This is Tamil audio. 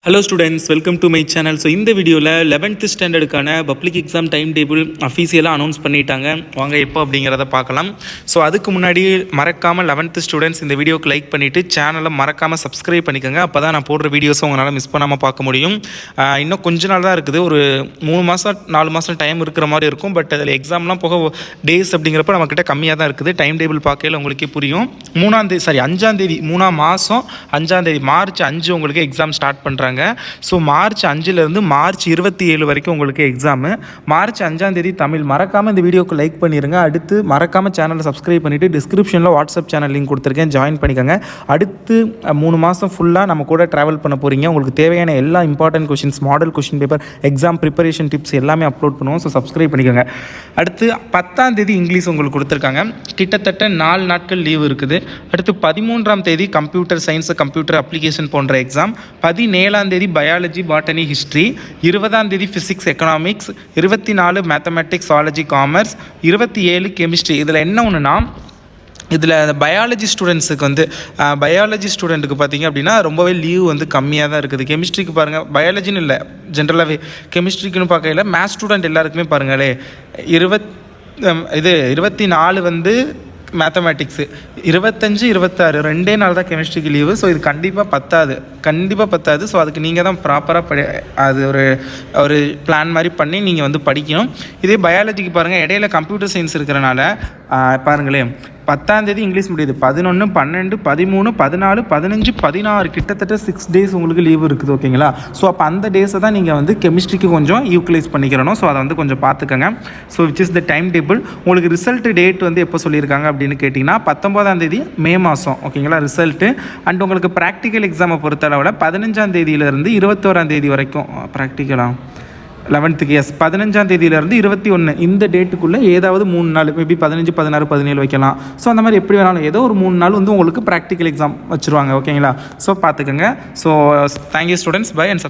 Hello students, welcome to my channel. So இந்த வீடியோவில் 11th ஸ்டாண்டர்டுக்கான பப்ளிக் எக்ஸாம் டைம் டேபிள் அஃபீஷியலாக அனௌன்ஸ் பண்ணிட்டாங்க. வாங்க எப்போ அப்படிங்கிறத பார்க்கலாம். ஸோ அதுக்கு முன்னாடி மறக்காமல் 11th ஸ்டூடெண்ட்ஸ் இந்த வீடியோக்கு லைக் பண்ணிவிட்டு சேனலை மறக்காமல் சப்ஸ்கிரைப் பண்ணிக்கோங்க. அப்போ தான் நான் போடுற வீடியோஸும் உங்களால் மிஸ் பண்ணாமல் பார்க்க முடியும். இன்னும் கொஞ்ச நாள் தான் இருக்குது, ஒரு 3 மாதம் 4 மாதம் டைம் இருக்கிற மாதிரி இருக்கும். பட் அதில் எக்ஸாம்லாம் போக டேஸ் அப்படிங்கிறப்ப நம்மக்கிட்ட கம்மியாக தான் இருக்குது. டைம் டேபிள் பார்க்கையில் உங்களுக்கே புரியும். 5ஆம் தேதி 3ஆம் மாதம் 5ஆம் தேதி மார்ச் 5 உங்களுக்கு எக்ஸாம் ஸ்டார்ட் பண்ணுறாங்க. ஸோ மார்ச் 5லேருந்து மார்ச் 27 வரைக்கும் உங்களுக்கு எக்ஸாமு. மார்ச் 5ஆம் தேதி தமிழ். மறக்காமல் இந்த வீடியோக்கு லைக் பண்ணிடுங்க. அடுத்து மறக்காமல் சேனலை சப்ஸ்கிரைப் பண்ணிவிட்டு டிஸ்கிரிப்ஷனில் வாட்ஸ்அப் சேனல் லிங்க் கொடுத்துருக்கேன், ஜாயின் பண்ணிக்கோங்க. அடுத்து 3 மாதம் ஃபுல்லாக நம்ம கூட ட்ராவல் பண்ண போகிறீங்க. உங்களுக்கு தேவையான எல்லா important questions, model question paper, exam preparation tips எல்லாமே அப்லோட் பண்ணுவோம். ஸோ சப்ஸ்கிரைப் பண்ணிக்கோங்க. அடுத்து 10ஆம் தேதி இங்கிலீஷ் உங்களுக்கு கொடுத்துருக்காங்க. கிட்டத்தட்ட 4 நாட்கள் லீவு இருக்குது. அடுத்து 13ஆம் தேதி கம்ப்யூட்டர் சயின்ஸ், கம்ப்யூட்டர் அப்ளிகேஷன் போன்ற எக்ஸாம். 17ஆம் தேதி பயாலஜி, பாட்டனி, ஹிஸ்ட்ரி. 20ஆம் தேதி physics, economics. 24 mathematics, zoology, commerce. 27 chemistry. இதில் என்ன ஒன்றுனா, இதில் பயாலஜி ஸ்டூடெண்ட்ஸுக்கு பயாலஜி ஸ்டூடெண்ட்டுக்கு பார்த்திங்க அப்படின்னா ரொம்பவே லீவ் கம்மியாக தான் இருக்குது. கெமிஸ்ட்ரிக்கு பாருங்கள், பயாலஜின்னு இல்லை, ஜென்ரலாகவே கெமிஸ்ட்ரிக்குன்னு பார்க்கல. மேத்ஸ் ஸ்டூடெண்ட் எல்லாருக்குமே பாருங்களே 24 மேத்தமேட்டிக்ஸு, 25 26 2 நாள் தான் கெமிஸ்ட்ரிக்கு லீவு. ஸோ இது கண்டிப்பாக பத்தாது. ஸோ அதுக்கு நீங்கள் தான் ப்ராப்பராக அது ஒரு பிளான் மாதிரி பண்ணி நீங்கள் படிக்கணும். இதே பயாலஜிக்கு பாருங்கள், இடையில கம்ப்யூட்டர் சயின்ஸ் இருக்கிறனால பாருங்களேன், 10ஆம் தேதி இங்கிலீஷ் முடியுது. 11 12 13 14 15 16 கிட்டத்தட்ட 6 டேஸ் உங்களுக்கு லீவு இருக்குது. ஓகேங்களா? ஸோ அப்போ அந்த டேஸை தான் நீங்கள் கெமிஸ்ட்ரிக்கு கொஞ்சம் யூட்டிலைஸ் பண்ணிக்கிறணும். ஸோ அதை கொஞ்சம் பார்த்துக்கோங்க. So which is the time table. உங்களுக்கு ரிசல்ட் டேட் எப்போ சொல்லியிருக்காங்க அப்படின்னு கேட்டிங்கன்னா 19ஆம் தேதி மே மாதம். ஓகேங்களா? ரிசல்ட்டு. அண்ட் உங்களுக்கு ப்ராக்டிக்கல் எக்ஸாமை பொறுத்தளவில் 15ஆம் தேதியிலேருந்து 21ஆம் தேதி வரைக்கும் ப்ராக்டிக்கலாக 11th 15ஆம் தேதியிலேருந்து 21 இந்த டேட்டுக்குள்ளே ஏதாவது 3 நாள், மேபி 15 16 17 வைக்கலாம். ஸோ அந்த மாதிரி எப்படி வேணாலும் ஏதோ ஒரு 3 நாள் உங்களுக்கு ப்ராக்டிக்கல் எக்ஸாம் வச்சுருவாங்க. ஓகேங்களா? ஸோ பார்த்துக்கோங்க. So thank you students. Bye and